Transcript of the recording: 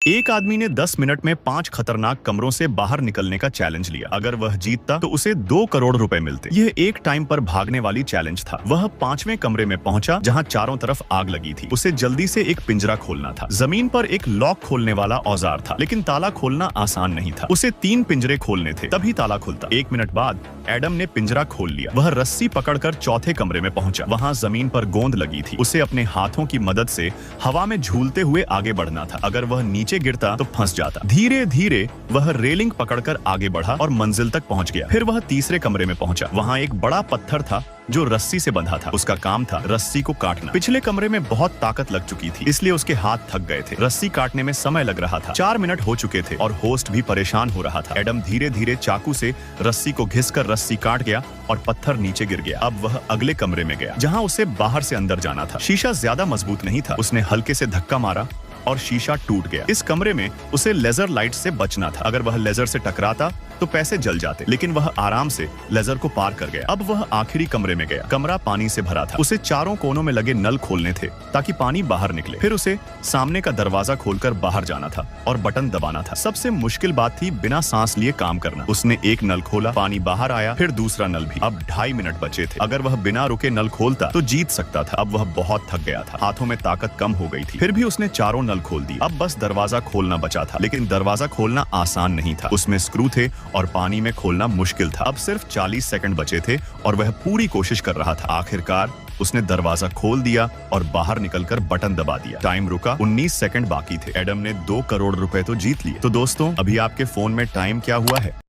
एक आदमी ने 10 मिनट में 5 खतरनाक कमरों से बाहर निकलने का चैलेंज लिया। अगर वह जीतता तो उसे 2 करोड़ रुपए मिलते। यह एक टाइम पर भागने वाली चैलेंज था। वह 5वें कमरे में पहुंचा जहां चारों तरफ आग लगी थी। उसे जल्दी से एक पिंजरा खोलना था। जमीन पर एक लॉक खोलने वाला औजार था, लेकिन ताला खोलना आसान नहीं था। उसे 3 पिंजरे खोलने थे, तभी ताला खुलता। 1 मिनट बाद एडम ने पिंजरा खोल लिया। वह रस्सी पकड़कर चौथे कमरे में पहुंचा। वहां जमीन पर गोंद लगी थी। उसे अपने हाथों की मदद से हवा में झूलते हुए आगे बढ़ना था। अगर वह नीचे गिरता तो फंस जाता। धीरे धीरे वह रेलिंग पकड़कर आगे बढ़ा और मंजिल तक पहुंच गया। फिर वह तीसरे कमरे में पहुंचा। वहां एक बड़ा पत्थर था जो रस्सी से बंधा था। उसका काम था रस्सी को काटना। पिछले कमरे में बहुत ताकत लग चुकी थी, इसलिए उसके हाथ थक गए थे। रस्सी काटने में समय लग रहा था। 4 मिनट हो चुके थे और होस्ट भी परेशान हो रहा था। एडम धीरे धीरे चाकू से रस्सी को घिसकर रस्सी काट गया और पत्थर नीचे गिर गया। अब वह अगले कमरे में गया, जहाँ उसे बाहर से अंदर जाना था। शीशा ज्यादा मजबूत नहीं था। उसने हल्के से धक्का मारा और शीशा टूट गया। इस कमरे में उसे लेजर लाइट से बचना था। अगर वह लेजर से टकराता तो पैसे जल जाते, लेकिन वह आराम से लेजर को पार कर गया। अब वह आखिरी कमरे में गया। कमरा पानी से भरा था। उसे चारों कोनों में लगे नल खोलने थे ताकि पानी बाहर निकले। फिर उसे सामने का दरवाजा खोलकर बाहर जाना था और बटन दबाना था। सबसे मुश्किल बात थी बिना सांस लिए काम करना। उसने एक नल खोला, पानी बाहर आया, फिर दूसरा नल भी। अब 2.5 मिनट बचे थे। अगर वह बिना रुके नल खोलता तो जीत सकता था। अब वह बहुत थक गया था। हाथों में ताकत कम हो गई थी। फिर भी उसने चारों नल खोल दिए। अब बस दरवाजा खोलना बचा था, लेकिन दरवाजा खोलना आसान नहीं था। उसमें स्क्रू थे और पानी में खोलना मुश्किल था। अब सिर्फ 40 सेकंड बचे थे और वह पूरी कोशिश कर रहा था। आखिरकार उसने दरवाजा खोल दिया और बाहर निकलकर बटन दबा दिया। टाइम रुका, 19 सेकंड बाकी थे। एडम ने 2 करोड़ रुपए तो जीत लिए। तो दोस्तों, अभी आपके फोन में टाइम क्या हुआ है?